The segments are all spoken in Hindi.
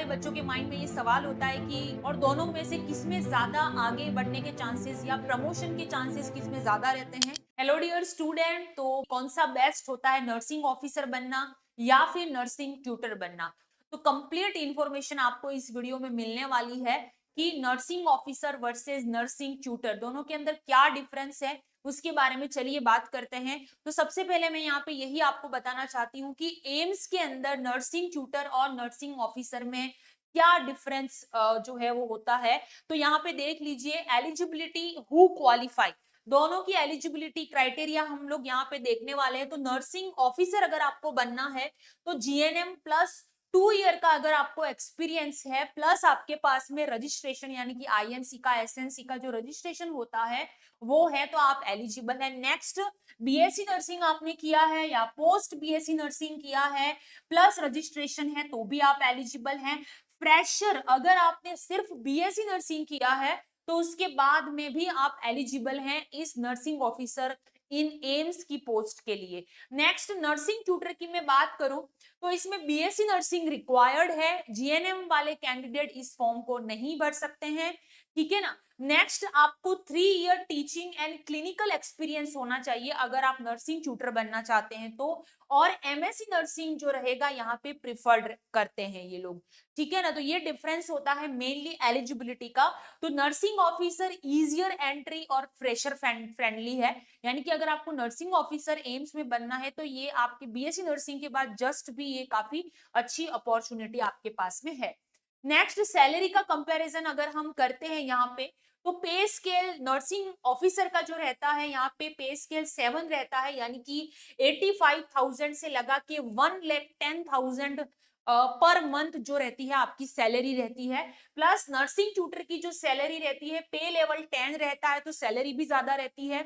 सारे बच्चों के माइंड में ये सवाल होता है कि और दोनों में से किसमें ज्यादा आगे बढ़ने के चांसेस या प्रमोशन के चांसेस किसमें ज्यादा रहते हैं। हेलो डियर स्टूडेंट, तो कौन सा बेस्ट होता है, नर्सिंग ऑफिसर बनना या फिर नर्सिंग ट्यूटर बनना? तो कंप्लीट इंफॉर्मेशन आपको इस वीडियो में मिलने वाली है कि nursing officer versus nursing tutor दोनों के अंदर क्या डिफरेंस है, उसके बारे में चलिए बात करते हैं। तो सबसे पहले मैं यहाँ पे यही आपको बताना चाहती हूँ कि एम्स के अंदर नर्सिंग ट्यूटर और नर्सिंग ऑफिसर में क्या डिफरेंस जो है वो होता है। तो यहाँ पे देख लीजिए, एलिजिबिलिटी हु क्वालिफाई, दोनों की एलिजिबिलिटी क्राइटेरिया हम लोग यहाँ पे देखने वाले हैं। तो नर्सिंग ऑफिसर अगर आपको बनना है तो जीएनएम प्लस 2 ईयर का अगर आपको एक्सपीरियंस है, प्लस आपके पास में रजिस्ट्रेशन यानी कि आईएनसी का एसएनसी का जो रजिस्ट्रेशन होता है वो है, तो आप एलिजिबल है। नेक्स्ट, बीएससी नर्सिंग आपने किया है या पोस्ट बीएससी नर्सिंग किया है प्लस रजिस्ट्रेशन है तो भी आप एलिजिबल हैं। फ्रेशर, अगर आपने सिर्फ बीएससी नर्सिंग किया है तो उसके बाद में भी आप एलिजिबल हैं इस नर्सिंग ऑफिसर इन एम्स की पोस्ट के लिए। नेक्स्ट, नर्सिंग ट्यूटर की मैं बात करूं तो इसमें बीएससी नर्सिंग रिक्वायर्ड है, जीएनएम वाले कैंडिडेट इस फॉर्म को नहीं भर सकते हैं, ठीक है ना। नेक्स्ट, आपको 3 year teaching and clinical experience होना चाहिए अगर आप नर्सिंग ट्यूटर बनना चाहते हैं तो, और एमएससी नर्सिंग जो रहेगा यहाँ पे प्रिफर्ड करते हैं ये लोग, ठीक है ना। तो ये डिफरेंस होता है मेनली एलिजिबिलिटी का। तो नर्सिंग ऑफिसर इजियर एंट्री और फ्रेशर फ्रेंडली है, यानी कि अगर आपको नर्सिंग ऑफिसर एम्स में बनना है तो ये आपके बीएससी नर्सिंग के बाद जस्ट भी ये काफी अच्छी अपॉर्चुनिटी आपके पास में है। नेक्स्ट, सैलरी का कंपैरिजन अगर हम करते हैं यहाँ पे, तो पे स्केल नर्सिंग ऑफिसर का जो रहता है यहाँ पे स्केल 7 रहता है, यानी कि 85,000 से लगा के 1,10,000 पर मंथ जो रहती है आपकी सैलरी रहती है। प्लस नर्सिंग ट्यूटर की जो सैलरी रहती है, पे लेवल 10 रहता है तो सैलरी भी ज्यादा रहती है।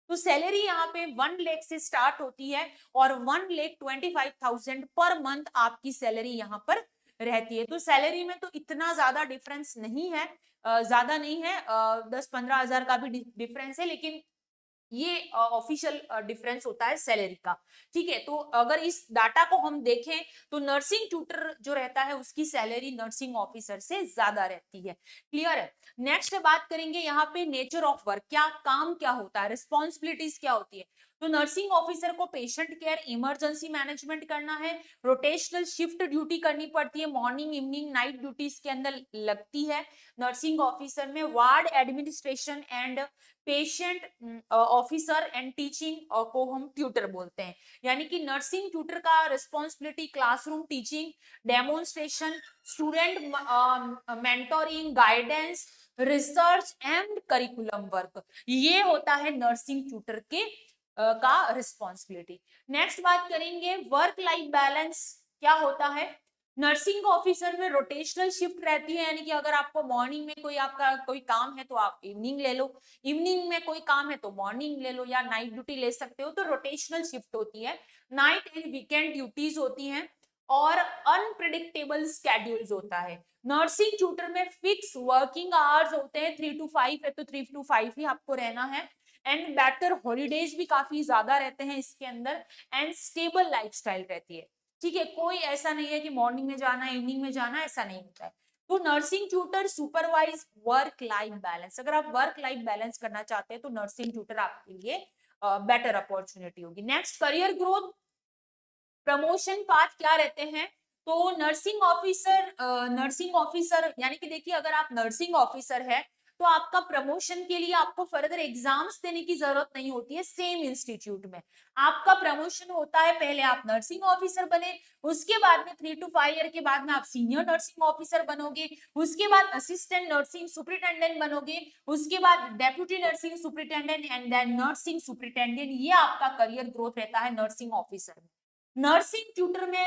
तो सैलरी यहाँ पे 1 लाख से स्टार्ट होती है और 1,25,000 पर मंथ आपकी सैलरी यहाँ पर रहती है। तो सैलरी में तो इतना ज्यादा डिफरेंस नहीं है, ज्यादा नहीं है, 10-15 हजार का भी डिफरेंस है, लेकिन ये ऑफिशियल डिफरेंस होता है सैलरी का, ठीक है। तो अगर इस डाटा को हम देखें तो नर्सिंग ट्यूटर जो रहता है उसकी सैलरी नर्सिंग ऑफिसर से ज्यादा रहती है, क्लियर है। नेक्स्ट बात करेंगे यहाँ पे नेचर ऑफ वर्क, क्या काम क्या होता है, रिस्पॉन्सिबिलिटीज क्या होती है। तो नर्सिंग ऑफिसर को पेशेंट केयर, इमरजेंसी मैनेजमेंट करना है, रोटेशनल शिफ्ट ड्यूटी करनी पड़ती है, मॉर्निंग इवनिंग नाइट ड्यूटीज के अंदर लगती है नर्सिंग ऑफिसर में, ward administration and patient officer and teaching को हम ट्यूटर बोलते हैं। यानी कि नर्सिंग ट्यूटर का responsibility classroom teaching, demonstration, student mentoring, guidance, research and curriculum work, ये होता है नर्सिंग ट्यूटर के का रिस्पॉन्सिबिलिटी। नेक्स्ट बात करेंगे वर्क लाइफ बैलेंस क्या होता है। नर्सिंग ऑफिसर में रोटेशनल शिफ्ट रहती है, यानी कि अगर आपको मॉर्निंग में कोई आपका कोई काम है तो आप इवनिंग ले लो, इवनिंग में कोई काम है तो मॉर्निंग ले लो, या नाइट ड्यूटी ले सकते हो, तो रोटेशनल शिफ्ट होती है। नाइट एंड वीकेंड ड्यूटीज होती हैं और अनप्रिडिक्टेबल स्केड्यूल्स होता है। नर्सिंग ट्यूटर में फिक्स वर्किंग आवर्स होते हैं, 3 to 5 है तो 3 to 5 ही आपको रहना है, एंड बेटर हॉलीडेज भी काफी ज्यादा रहते हैं इसके अंदर, एंड स्टेबल लाइफस्टाइल रहती है, ठीक है। कोई ऐसा नहीं है कि मॉर्निंग में जाना है इवनिंग में जाना है, ऐसा नहीं होता है। तो nursing tutor supervise work life balance, अगर आप वर्क लाइफ बैलेंस करना चाहते हैं तो नर्सिंग ट्यूटर आपके लिए बेटर अपॉर्चुनिटी होगी। Next, career growth, promotion path क्या रहते हैं। तो नर्सिंग ऑफिसर यानी कि देखिए, अगर आप नर्सिंग ऑफिसर है तो आपका प्रमोशन के लिए आपको फर्दर एग्जाम्स देने की जरूरत नहीं होती है, सेम इंस्टीट्यूट में आपका प्रमोशन होता है। पहले आप नर्सिंग ऑफिसर बने, उसके बाद में 3 to 5 ईयर के बाद में आप सीनियर नर्सिंग ऑफिसर बनोगे, उसके बाद असिस्टेंट नर्सिंग सुपरिटेंडेंट बनोगे, उसके बाद deputy nursing superintendent and then nursing superintendent, ये आपका करियर ग्रोथ रहता है नर्सिंग ऑफिसर में। नर्सिंग ट्यूटर में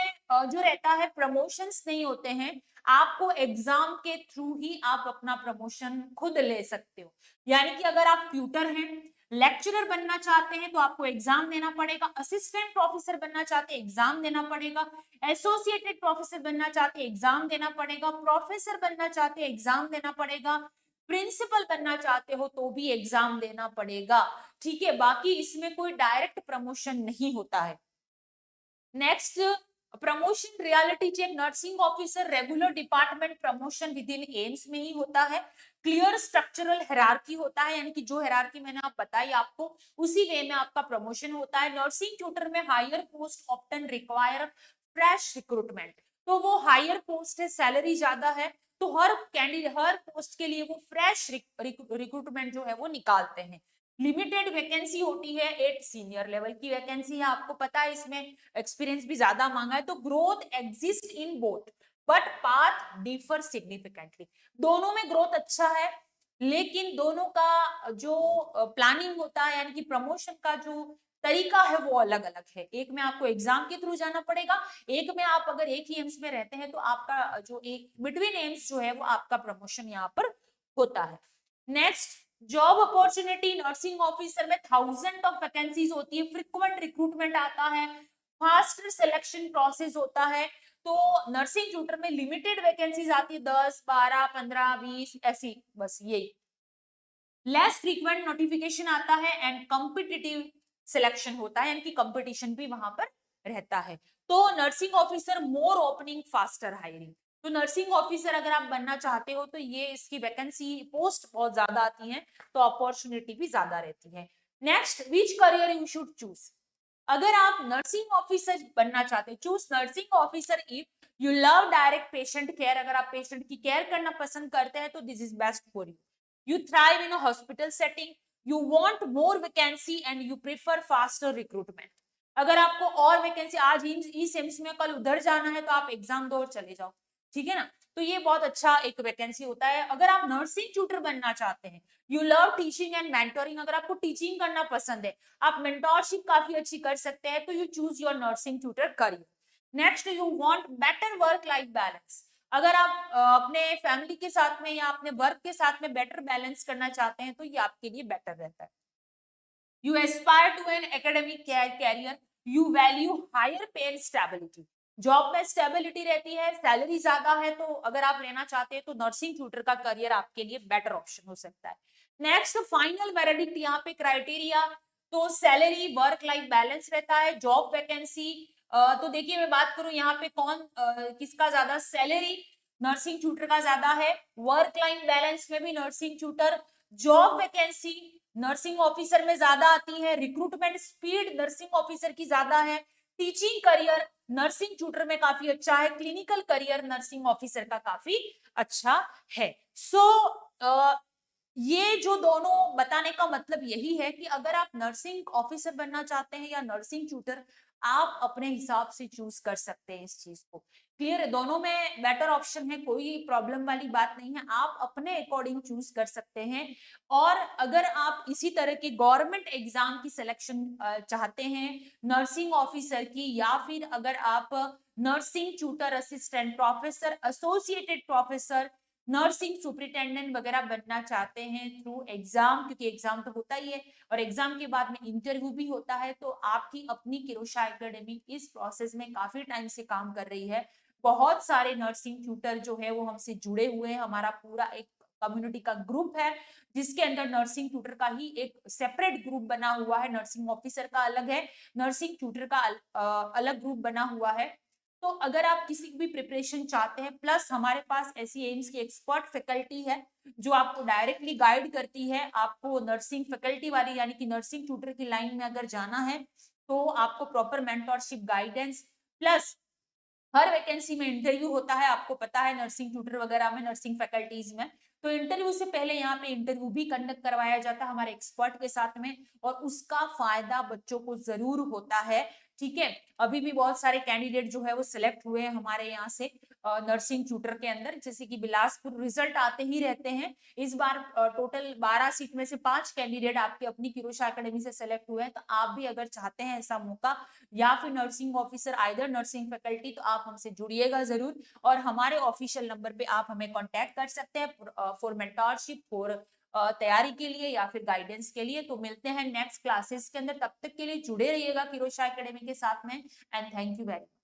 जो रहता है प्रमोशंस नहीं होते हैं, आपको एग्जाम के थ्रू ही आप अपना प्रमोशन खुद ले सकते हो। यानी कि अगर आप ट्यूटर हैं, लेक्चरर बनना चाहते हैं तो आपको एग्जाम देना पड़ेगा, असिस्टेंट प्रोफेसर बनना चाहते हैं एग्जाम देना पड़ेगा, एसोसिएटेड प्रोफेसर बनना चाहते हैं एग्जाम देना पड़ेगा, प्रोफेसर बनना चाहते हैं एग्जाम देना पड़ेगा, प्रिंसिपल बनना चाहते हो तो भी एग्जाम देना पड़ेगा, ठीक है। बाकी इसमें कोई डायरेक्ट प्रमोशन नहीं होता है। Next, promotion reality check nursing officer regular department promotion within AIIMS में ही होता है। क्लियर स्ट्रक्चरल हायरार्की होता है, यानी कि जो हायरार्की मैंने आप बताई आपको उसी वे में आपका प्रमोशन होता है। नर्सिंग ट्यूटर में higher post option require fresh recruitment, तो वो हायर पोस्ट है, सैलरी ज्यादा है, तो हर कैंडिडेट हर पोस्ट के लिए वो फ्रेश रिक्रूटमेंट जो है वो निकालते हैं। लिमिटेड वैकेंसी होती है, 8 सीनियर लेवल की वैकेंसी है, आपको पता है इसमें एक्सपीरियंस भी ज्यादा मांगा है। तो growth exist in both but path differ significantly, दोनों में ग्रोथ अच्छा है, लेकिन दोनों का जो प्लानिंग होता है यानी कि प्रमोशन का जो तरीका है वो अलग अलग है। एक में आपको एग्जाम के थ्रू जाना पड़ेगा, एक में आप अगर एक ही एम्स में रहते हैं तो आपका जो एक बिटवीन एम्स जो है वो आपका प्रमोशन यहाँ पर होता है। Next, job opportunity nursing officer में थाउजेंड ऑफ वैकेंसीज होती है, फ्रिक्वेंट रिक्रूटमेंट आता है, फास्ट सिलेक्शन प्रोसेस होता है। तो नर्सिंग ट्यूटर में लिमिटेड वैकेंसीज आती है, 10 12 15 20 ऐसी, बस यही। लेस फ्रीक्वेंट नोटिफिकेशन आता है एंड कॉम्पिटिटिव सिलेक्शन होता है, यानी कि कंपटीशन भी वहां पर रहता है। तो नर्सिंग ऑफिसर मोर ओपनिंग फास्टर हायरिंग, तो नर्सिंग ऑफिसर अगर आप बनना चाहते हो तो ये इसकी वैकेंसी पोस्ट बहुत ज्यादा आती है, तो अपॉर्चुनिटी भी ज्यादा रहती है। Next, which career you should choose, अगर आप नर्सिंग ऑफिसर बनना चाहते हैं, choose nursing officer if you love direct patient care, अगर आप पेशेंट की केयर करना पसंद करते हैं तो this is best for you. You thrive in a hospital setting, you want more vacancy and you prefer faster recruitment, अगर आपको और वैकेंसी आज इस एम्स में कल उधर जाना है तो आप एग्जाम दो और चले जाओ, ठीक है ना। तो ये बहुत अच्छा एक वैकेंसी होता है। अगर आप नर्सिंग ट्यूटर बनना चाहते हैं, you love teaching and mentoring, अगर आपको टीचिंग करना पसंद है, आप मेंटोरशिप काफी अच्छी कर सकते हैं, तो you choose your nursing tutor career. Next, you want better work life balance, अगर आप अपने फैमिली के साथ में या अपने वर्क के साथ में बेटर बैलेंस करना चाहते हैं तो ये आपके लिए बेटर रहता है। You aspire to an academic career, you value higher pay and stability, job में स्टेबिलिटी रहती है, सैलरी ज्यादा है, तो अगर आप लेना चाहते हैं तो नर्सिंग ट्यूटर का करियर आपके लिए बेटर ऑप्शन हो सकता है। नेक्स्ट, फाइनल वेरिडिक्ट, यहाँ पे क्राइटेरिया तो सैलरी वर्क लाइफ बैलेंस रहता है, जॉब वैकेंसी तो देखिए मैं बात करूं यहाँ पे कौन किसका ज्यादा, सैलरी नर्सिंग ट्यूटर का ज्यादा है, वर्क लाइफ बैलेंस में भी nursing tutor, job vacancy nursing officer में ज्यादा आती है, रिक्रूटमेंट स्पीड नर्सिंग ऑफिसर की ज्यादा है, टीचिंग करियर नर्सिंग ट्यूटर में काफी अच्छा है, क्लिनिकल करियर नर्सिंग ऑफिसर का काफी अच्छा है। सो ये जो दोनों बताने का मतलब यही है कि अगर आप नर्सिंग ऑफिसर बनना चाहते हैं या नर्सिंग ट्यूटर, आप अपने हिसाब से चूज कर सकते हैं इस चीज को। क्लियर है, दोनों में बेटर ऑप्शन है, कोई प्रॉब्लम वाली बात नहीं है, आप अपने अकॉर्डिंग चूज कर सकते हैं। और अगर आप इसी तरह की गवर्नमेंट एग्जाम की सिलेक्शन चाहते हैं नर्सिंग ऑफिसर की, या फिर अगर आप nursing tutor assistant professor associated professor nursing superintendent वगैरह बनना चाहते हैं थ्रू एग्जाम, क्योंकि एग्जाम तो होता ही है और एग्जाम के बाद में इंटरव्यू भी होता है, तो आपकी अपनी किरोशा एकेडमी इस प्रोसेस में काफी टाइम से काम कर रही है। बहुत सारे नर्सिंग ट्यूटर जो है वो हमसे जुड़े हुए हैं, हमारा पूरा एक कम्युनिटी का ग्रुप है जिसके अंदर नर्सिंग ट्यूटर का ही एक सेपरेट ग्रुप बना हुआ है, नर्सिंग ऑफिसर का अलग है, नर्सिंग ट्यूटर का अलग ग्रुप बना हुआ है। तो अगर आप किसी भी प्रिपरेशन चाहते हैं, प्लस हमारे पास ऐसी एम्स की एक्सपर्ट फैकल्टी है जो आपको डायरेक्टली गाइड करती है, आपको नर्सिंग फैकल्टी वाली यानी कि नर्सिंग ट्यूटर की लाइन में अगर जाना है तो आपको प्रॉपर मेंटरशिप गाइडेंस, प्लस हर वैकेंसी में इंटरव्यू होता है, आपको पता है नर्सिंग ट्यूटर वगैरह में नर्सिंग फैकल्टीज में, तो इंटरव्यू से पहले यहाँ पे इंटरव्यू भी कंडक्ट करवाया जाता है हमारे एक्सपर्ट के साथ में, और उसका फायदा बच्चों को जरूर होता है। ठीक है, अभी भी बहुत सारे कैंडिडेट जो है वो सिलेक्ट हुए हैं हमारे यहाँ से नर्सिंग ट्यूटर के अंदर, जैसे कि बिलासपुर रिजल्ट आते ही रहते हैं। इस बार टोटल 12 सीट में से 5 कैंडिडेट आपकी अपनी किरोशा एकेडमी से सिलेक्ट हुए हैं, तो आप भी अगर चाहते हैं ऐसा मौका या फिर nursing officer either nursing faculty, तो आप हमसे जुड़िएगा जरूर, और हमारे ऑफिशियल नंबर पे आप हमें कांटेक्ट कर सकते हैं फॉर मेंटरशिप, फॉर तैयारी के लिए या फिर गाइडेंस के लिए। तो मिलते हैं नेक्स्ट क्लासेस के अंदर, तब तक के लिए जुड़े रहिएगा किरोशा एकेडमी के साथ में, and thank you very much.